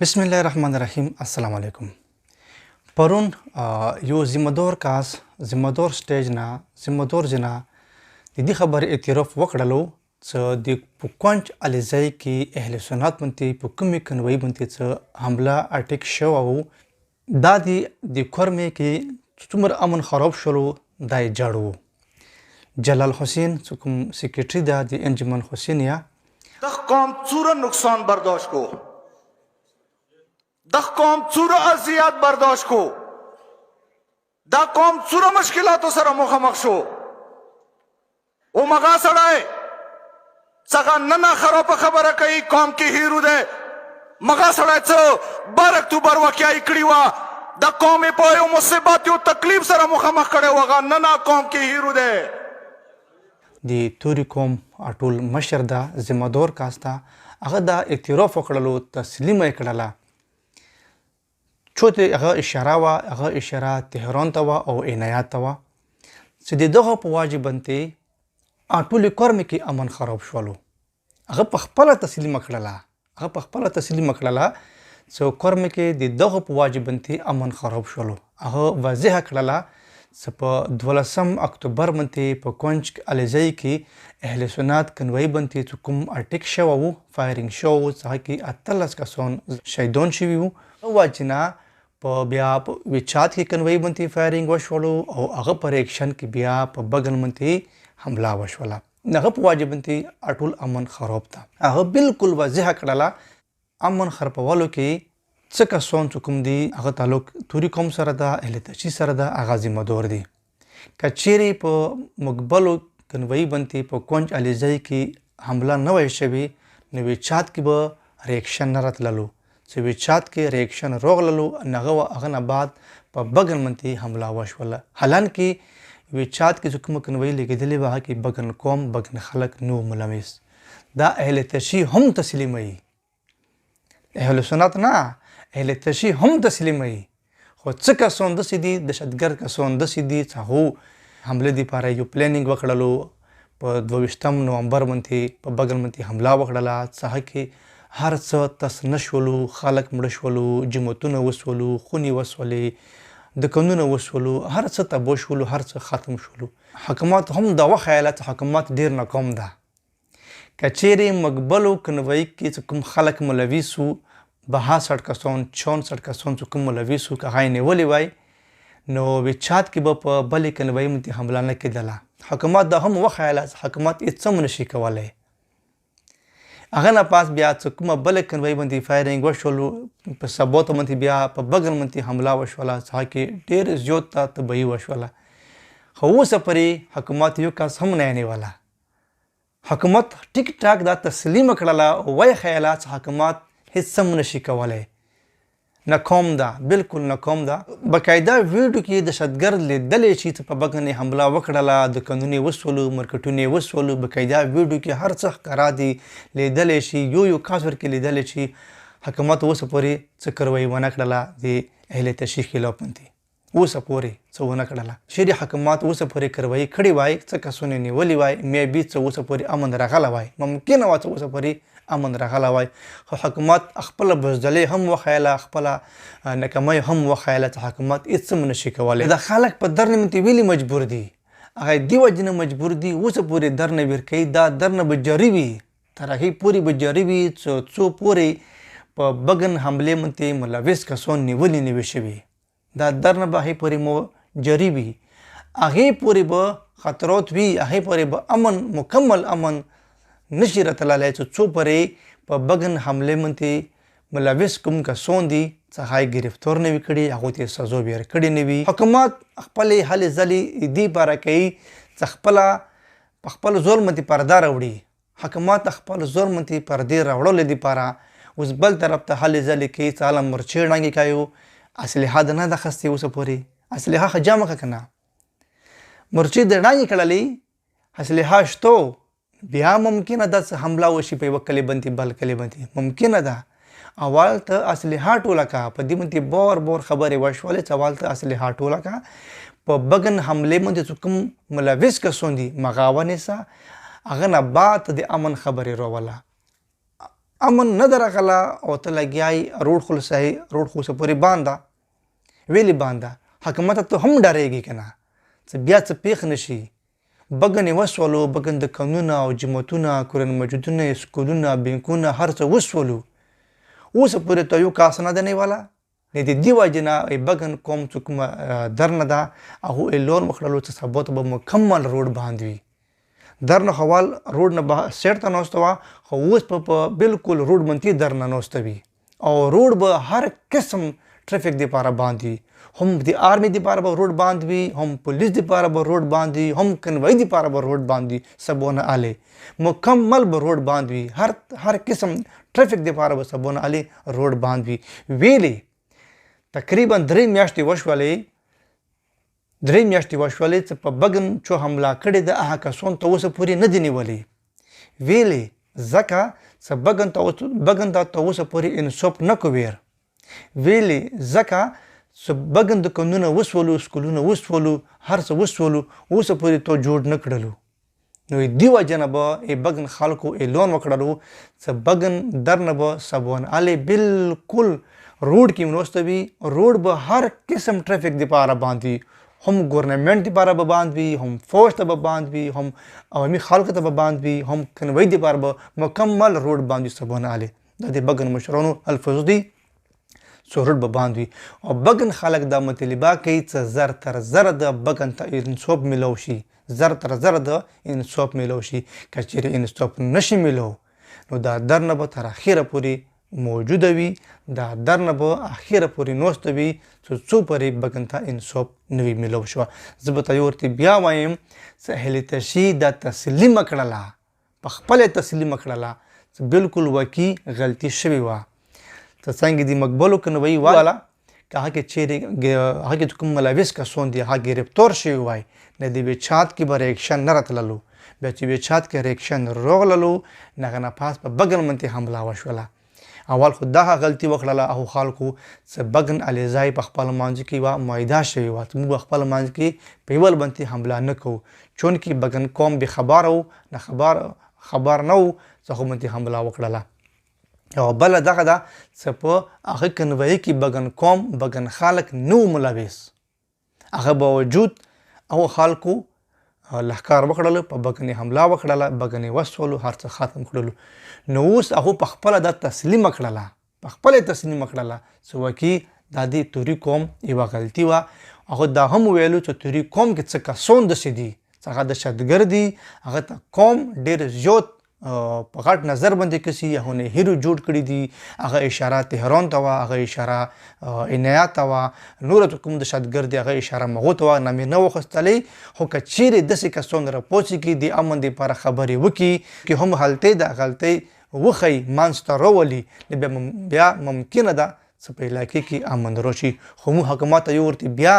بسم الله الرحمن الرحیم. السلام علیکم. پرون یو ذمہدار کاس ذمہدار سټیج نه ذمہدار جنا د دې خبر اعتراف وکړلو چې د پوکونچ علیزای کې اهل سنت منتي په کومې کنوي منتي چې حمله اټیک شو او دا د کورمې کې څومره امن خراب شلو دای جاړو جلال حسین چې کوم سیکریټری دا د انجمن حسینیا دخ قوم څوره نقصان برداشت کو دخ قوم څوره اذیت برداشت کو دا قوم څوره مشکلاتو سره مخامخ شو او مغا سړی څنګه نن خراب خبره کوي قوم کې هیرو ده مغا سړی څه 12 اکتوبر واقعي کړی و دا قوم په یو مصیبت یو تکلیف سره مخامخ کړي وغه نن قوم کې هیرو ده د طوری قوم ټول مشر دا ذمہدار کاستا هغه دا اعتراف وکړلو تسلیم یې کړله چوته هغه اشاره وا هغه اشاره تهران ته وا او عنایت ته وا چې دغه په واجب بنته ټول کورم کې امن خراب شولو هغه په خپل تسلیم کړله چې کورم کې دغه په واجب بنته امن خراب شولو هغه واضح کړله چې په 12 اکتوبر منته په کونچ علیزای کې اهل سنت کنوي بنته کوم اټیک شو او فایرینګ شو چې کې 13 کسان شهیدان شوي وو واجنا په بیا په وچات کې کنوي منتي فایرینګ وشولو او هغه پر ایکشن کې بیا په بغل منتي حمله وشوله هغه په واجب منتي ټول امن خراب تا هغه بالکل واضح کړله امن خرابولو کې څه کسان کوم دي هغه تعلق طوری قوم سره ده اهل تشی سره ده هغه ذمہدار دي کچيري په مقبلو کنوي منتي په کونچ علیزای کې حمله نه وای شوی نو وچات کې به ریاکشن نه راتللو چې وچات کې ریاکشن روغللو هغه نه بعد په بغل منتي حمله وشوله حالان کې وچات کې کوم کنوي لګیدلې وه کې بغل قوم بغل خلق نو ملمس دا اهل تشی هم تسلیمي اهل سنت نه اهل تشی هم تسلیمي خو څه کسان د سیدي دهشتګرد کسان د سیدي څه حمله دی پاره یو پلانینګ وکړلو په 22 نومبر منتي په بغل منتي حمله وکړله څه کې هر څه تس نشولو خلک مړ شولو جمعتونه وسولو خونی وسولې د قانون وسولو هر څه تبو شولو هر څه ختم شولو حکومت هم دا وخیالات حکومت ډیر ناکام ده کچيري مقبلو کنوي کې کوم خلک ملوي سو 62 کسان 64 کسان کوم ملوي سو کغای نه ولي وای نو وچات کې په بلې کنوي منتي حمله نه کېدله حکومت دا هم وخیالات حکومت هیڅ نشي کولای هغه نه پاس بیا کومه بل کنوي باندې فایرینګ وشولو په سبوت باندې بیا په بغل باندې حمله وشوله چې کې ډیر زیات تبعی وشوله خو اوسه پرې حکومت یو کس هم نه نیوله حکومت ټیک ټاک دا تسلیم کړله وای خیالات حکومت هیڅ هم نشي کولای ناکام ده بالکل ناکام ده بقاعده ویډیو کې دهشتګرد لیدلې چې په بغل حمله وکړله د قانوني وسولو مرکټونی وسولو بقاعده ویډیو کې هر څه ښکارا دي لیدلې شي یو کاسور کې لیدلې شي حکومت اوس پورې څه کاروي ونه کړله د اهل تشیع خلاف منتي اوس پورې څه ونه کړله شری حکومت اوس پورې کاروي کړی وای څه کسونه نیولې وای مې بي څه اوس پورې امن راغله وای ممکن و څه اوس پورې امن راغله وای خو حکومت خپل بزدلې هم وخیاله خپل نکمای هم وخیاله چې حکومت هیڅ نشي کولای د خلک په درنه منتي ویلي مجبور دي هغه دی وجنه مجبور دي اوس پورې درنه ورکي دا درنه به جاری وي تر هغه پوری به جاری وي څو پوری په بغن حمله منتي ملوث کسان نیولې نیوي شوی دا درنه به هي پوری مو جاری وي هغه پوری به خطرات وي هغه پوری به امن مکمل امن نشي راتللی چې څو پرې په بغن حمله منتي ملوث کوم کسان دي څه گرفتار نه وي کړي هغه ته سزا به ورکړي نه وي حکومت خپل هلې ځلې دی پاره کوي چې خپل زور منتي پرده راوړي حکومت خپل زور منتي پردې راوړل دي پاره اوس بل طرف ته هلې ځلې کوي چې عالم مرچې ډانګي کوي اسلحه نه د خستي اوس پورې اسلحه خجامه کنه مرچې د ډانګي کړلې اسلحه شته بیا ممکنه ده حمله وشي په یو کلی باندې بل کلی باندې ممکنه ده اول ته اسلحه ټوله کا په دې باندې بور خبرې وشولې چې اول ته اسلحه ټوله کا په بغن حمله باندې کوم ملوث کسان دي مغاونه سه هغه نه بعد د امن خبرې راوله امن نه ده راغله او ته لګیا یې روډ خلاصوي، روډ خو اوسه پورې بانده، ویلې بانده، حکومت ته هم ډارېږي که نه څه بیا څه پېښ نه شي. بګن یې وسولو، بګن د کانونه او جماعتونه، قرآن مجیدونه، سکولونه، بینکونه، هر څه وسولو. اوسه پورې ته یو کاس نه ده نیوله. نه د دې وجې نه بګن قوم چې کومه درنه ده هغو اعلان وکړلو چې سبا ته به مکمل روډ بند وي. درنه خوال روډ نه سیټ ته ناسته وه، خو اوس په بالکل روډ منتي درنه ناسته وي او روډ به هر قسم ټرافیک دپاره بند وي. هم د آرمي دپاره به روډ بند وي، هم پولیس دپاره به روډ بند وي، هم کنوایي دپاره به روډ بند وي. سبونه علي مکمل به روډ بند وي، هر قسم ټرافیک دپاره به سبونه علي روډ بند وي. ویلې تقریبا 3 میاشتې وشولې چې په بګن چو حمله کړې ده هغه کسان ته اوسه پورې نه دي نیولې. ویلې ځکه چې بګن ته اوسه پورې انصاف نه کویر. ویلې ځکه چې بګن د کانونه وسولو، سکولونه وسولو، هر څه وسولو، اوسه پورې تو جوړ نه کړلو. نو دې وجه نه به بګن خلکو اعلان وکړلو چې بګن درنه به سبون علي بالکل روډ کې وناسته وي. روډ به هر قسم ټرافیک دپاره بند وي، هم ګورنمنټ دپاره به بند وي، هم فوج ته به بند وي، هم عوامي خلکو ته به بند وي، هم کنوایي دپاره به مکمل روډ بند وي. سبون علي دا د بګن مشرانو الفاظ دي چې روډ به بند وي. او بګن خلک دا مطالبه کوي چې زر تر زره د بګن ته انصاف میلاو شي، زر تر زره د انصاف میلاو شي. که چیرې انصاف نشي میلاو نو دا درنه به تر اخره پورې موجوده وي، دا درنه به اخره پورې ناسته وي چې څو پورې بګن ته انصاف نه وي میلاو شوه. زه به ته یو ورته بیا وایم چې اهلیتشي دا تسلیمه کړله، په خپله تسلیمه کړله چې بالکل واقعي غلطي شوې وه. ته څنګه د مقبولو کنوایي والا که هغه کې کوم ملوث کسان دي هغه ګرفتار شوي وای، نه د ویچات کې به ریاکشن نه راتللو. بیا چې ویچات کې ریاکشن راغللو نه هغه نه پاس په بګن منتې حمله وشوله. اول خو دغه غلطي وکړله هغو خلکو چې بګن علیزای په خپل منځ کې یوه معاهده شوې وه چې موږ په خپل منځ کې په یول باندې حمله نه کوو، چونکې بګن قوم بېخباره و، خبر نه و چې هغو باندې حمله وکړله. او بله دغه ده چې په هغه کنوایي کې بګن قوم، بګن خلک نه و ملوث. هغه باوجود هغو خلکو لښکار وکړلو، په بګن حمله وکړله، بګن یې وسولو، هر څه ختم کړلو. نو اوس هغو په خپله دا تسلیمه کړله، په خپله یې تسلیمه کړله چې واقعي دا د طوری قوم یوه غلطي وه. هغه دا هم ویلو چې طوری قوم کې څه کسان داسې دي چې هغه دهشتګرد دي، هغه ته قوم ډېر زیات په غټ نظر باندې کسي هغو نه هیرو جوړ کړي دي. هغه اشاره تهران ته وه، هغه اشاره عنایت ته وه، نور کوم دهشتګرد دي هغه اشاره مغو ته وه، نامې نه واخیستلی. خو که چیرې داسې کسان راپاڅېږي د امن دپاره خبرې وکړي که هم هلته د غلطۍ وښیي منځ ته راولي، بیا ممکنه ده چې په علاقې کې امن راشي. خو موږ حکومت ته یو ورته بیا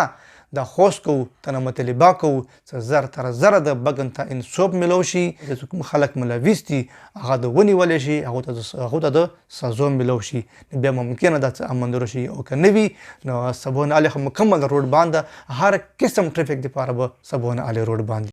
دا خواست کوو، تنه مطالبه کوو چې زر تر زره د بګن ته انصاف میلاو شي، چې کوم خلک ملوث دي هغه د ونیولی شي، هغو ته د سزا میلاو شي. بیا ممکنه ده چې امن راشي. او که نه وي نو سبحان الله مکمل روډ بند ده، هر قسم ټرافیک دپاره به سبحان الله روډ بند